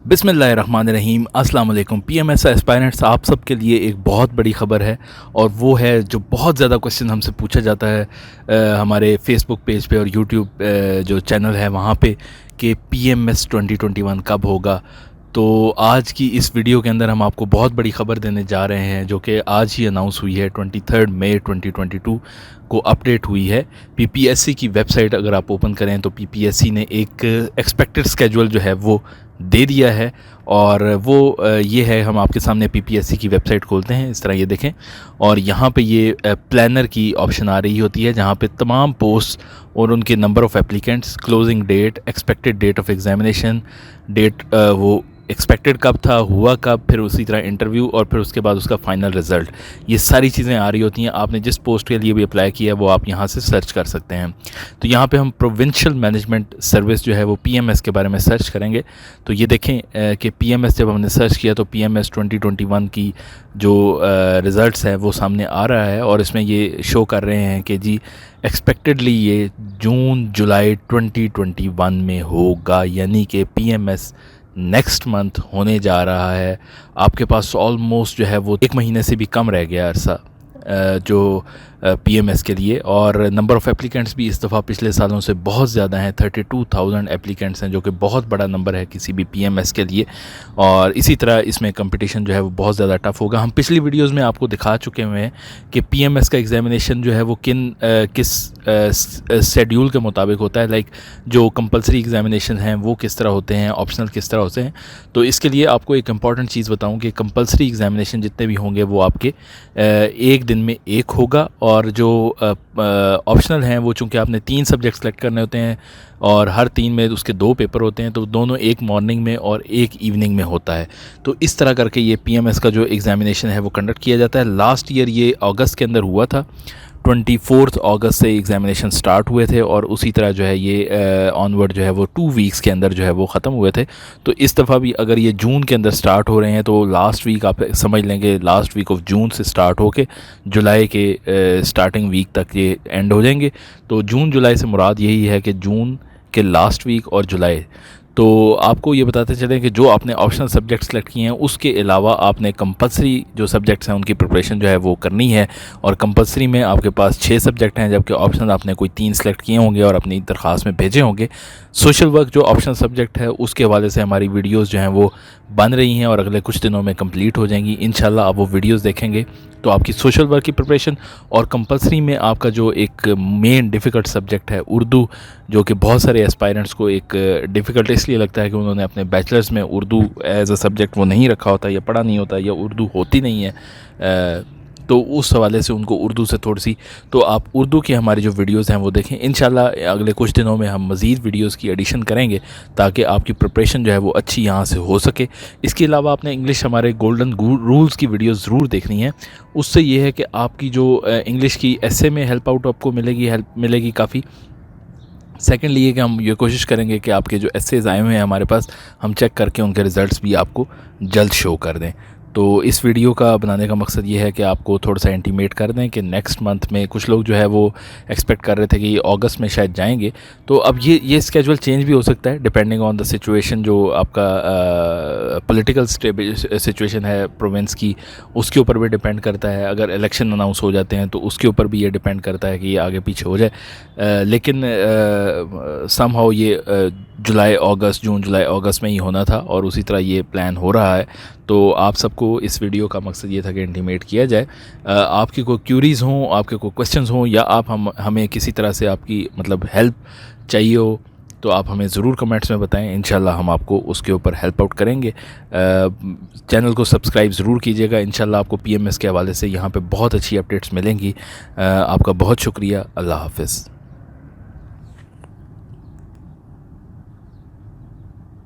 बिस्मिल्लाहिर्रहमानिर्रहीम अस्सलाम वालेकुम। पीएमएस एस्पायरेंट्स आप सब के लिए एक बहुत बड़ी ख़बर है और वो है जो बहुत ज़्यादा क्वेश्चन हमसे पूछा जाता है हमारे फेसबुक पेज पे और यूट्यूब जो चैनल है वहाँ पे कि पीएमएस 2021 कब होगा। तो आज की इस वीडियो के अंदर हम आपको बहुत बड़ी ख़बर देने जा रहे हैं जो कि आज ही अनाउंस हुई है। 23 मई 2022 को अपडेट हुई है। पीपीएससी की वेबसाइट अगर आप ओपन करें तो पीपीएससी ने एक एक्सपेक्टेड स्केड्यूल जो है वो दे दिया है और वो ये है। हम आपके सामने पीपीएससी की वेबसाइट खोलते हैं, इस तरह ये देखें और यहाँ पे ये प्लानर की ऑप्शन आ रही होती है जहाँ पे तमाम पोस्ट और उनके number of applicants, closing date, expected date of examination, date वो एक्सपेक्टेड कब था, हुआ कब, फिर उसी तरह इंटरव्यू और फिर उसके बाद उसका फ़ाइनल रिज़ल्ट, ये सारी चीज़ें आ रही होती हैं। आपने जिस पोस्ट के लिए भी अप्लाई किया है वो आप यहाँ से सर्च कर सकते हैं। तो यहाँ पे हम प्रोविंशियल मैनेजमेंट सर्विस जो है वो पीएमएस के बारे में सर्च करेंगे। तो ये देखें कि पीएमएस जब हमने सर्च किया तो पीएमएस 2021 की जो रिज़ल्ट्स है वो सामने आ रहा है और इसमें ये शो कर रहे हैं कि जी एक्सपेक्टेडली ये जून जुलाई 2021 में होगा, यानी कि पीएमएस नेक्स्ट मंथ होने जा रहा है। आपके पास ऑलमोस्ट जो है वो 1 महीने से भी कम रह गया अरसा जो पीएमएस के लिए। और नंबर ऑफ़ एप्लीकेंट्स भी इस दफ़ा पिछले सालों से बहुत ज़्यादा हैं। 32,000 एप्लीकेंट्स हैं जो कि बहुत बड़ा नंबर है किसी भी पीएमएस के लिए। और इसी तरह इसमें कंपटीशन जो है वो बहुत ज़्यादा टफ़ होगा। हम पिछली वीडियोस में आपको दिखा चुके हुए हैं कि पीएमएस का एग्ज़ामिनेशन जो है वो किस शेड्यूल के मुताबिक होता है। लाइक जो कंपलसरी एग्ज़ामिनेशन हैं वो किस तरह होते हैं, ऑप्शनल किस तरह होते हैं। तो इसके लिए आपको एक इम्पॉर्टेंट चीज़ बताऊँ कि कंपलसरी एग्ज़ामिनेशन जितने भी होंगे वो आपके एक दिन में एक होगा और जो ऑप्शनल हैं वो चूँकि आपने 3 सब्जेक्ट सेलेक्ट करने होते हैं और हर 3 में उसके 2 पेपर होते हैं, तो दोनों एक मॉर्निंग में और एक इवनिंग में होता है। तो इस तरह करके ये पीएमएस का जो एग्ज़ामिनेशन है वो कंडक्ट किया जाता है। लास्ट ईयर ये अगस्त के अंदर हुआ था। 24 अगस्त से एग्ज़ामिनेशन स्टार्ट हुए थे और उसी तरह जो है ये ऑनवर्ड जो है वो 2 वीक्स के अंदर जो है वो ख़त्म हुए थे। तो इस दफ़ा भी अगर ये जून के अंदर स्टार्ट हो रहे हैं तो लास्ट वीक आप समझ लेंगे, लास्ट वीक ऑफ जून से स्टार्ट होके जुलाई के स्टार्टिंग वीक तक ये एंड हो जाएंगे। तो जून जुलाई से मुराद यही है कि जून के लास्ट वीक और जुलाई। तो आपको ये बताते चलें कि जो आपने ऑप्शनल सब्जेक्ट सेलेक्ट किए हैं उसके अलावा आपने कंपलसरी जो सब्जेक्ट्स हैं उनकी प्रिपरेशन जो है वो करनी है। और कंपलसरी में आपके पास 6 सब्जेक्ट हैं जबकि ऑप्शनल आपने कोई 3 सेलेक्ट किए होंगे और अपनी दरख्वास्त में भेजे होंगे। सोशल वर्क जो ऑप्शनल सब्जेक्ट है उसके हवाले से हमारी वीडियोज़ जो हैं वो बन रही हैं और अगले कुछ दिनों में कंप्लीट हो जाएंगी। इंशाल्लाह आप वो वीडियोज़ देखेंगे तो आपकी सोशल वर्क की प्रिपरेशन और कंपलसरी में आपका जो एक मेन डिफ़िकल्ट सब्जेक्ट है उर्दू, जो कि बहुत सारे एस्पायरेंट्स को एक डिफ़िकल्ट इसलिए लगता है कि उन्होंने अपने बैचलर्स में उर्दू एज अ सब्जेक्ट वो नहीं रखा होता या पढ़ा नहीं होता या उर्दू होती नहीं है। तो उस हवाले से उनको उर्दू से थोड़ी सी, तो आप उर्दू की हमारी जो वीडियोज़ हैं वो देखें। इंशाल्लाह अगले कुछ दिनों में हम मज़ीद वीडियोज़ की एडिशन करेंगे ताकि आपकी प्रिपरेशन जो है वो अच्छी यहाँ से हो सके। इसके अलावा आपने इंग्लिश हमारे गोल्डन रूल्स की वीडियोज़ ज़रूर देखनी है। उससे ये है कि आपकी जो इंग्लिश की एसे में हेल्प आउट आपको हेल्प मिलेगी काफ़ी। सेकेंडली ये कि हम ये कोशिश करेंगे कि आपके जो एसेज आए हुए हैं हमारे पास हम चेक करके उनके रिज़ल्ट्स भी आपको जल्द शो कर दें। तो इस वीडियो का बनाने का मकसद ये है कि आपको थोड़ा सा इंटीमेट कर दें कि नेक्स्ट मंथ में कुछ लोग जो है वो एक्सपेक्ट कर रहे थे कि अगस्त में शायद जाएंगे। तो अब ये स्केजुअल चेंज भी हो सकता है डिपेंडिंग ऑन द सिचुएशन। जो आपका पॉलिटिकल सिचुएशन है प्रोविंस की उसके ऊपर भी डिपेंड करता है। अगर इलेक्शन अनाउंस हो जाते हैं तो उसके ऊपर भी ये डिपेंड करता है कि ये आगे पीछे हो जाए। लेकिन समहाउ ये जुलाई अगस्त, जून जुलाई अगस्त में ही होना था और उसी तरह ये प्लान हो रहा है। तो आप सबको इस वीडियो का मकसद ये था कि इंटीमेट किया जाए। आपकी कोई क्यूरीज़ हों, आपके कोई क्वेश्चंस हों या आप हमें किसी तरह से आपकी मतलब हेल्प चाहिए हो तो आप हमें ज़रूर कमेंट्स में बताएं। इंशाल्लाह हम आपको उसके ऊपर हेल्प आउट करेंगे। चैनल को सब्सक्राइब ज़रूर कीजिएगा। इंशाल्लाह आपको पीएमएस के हवाले से यहाँ पे बहुत अच्छी अपडेट्स मिलेंगी। आपका बहुत शुक्रिया। अल्लाह हाफ़िज़।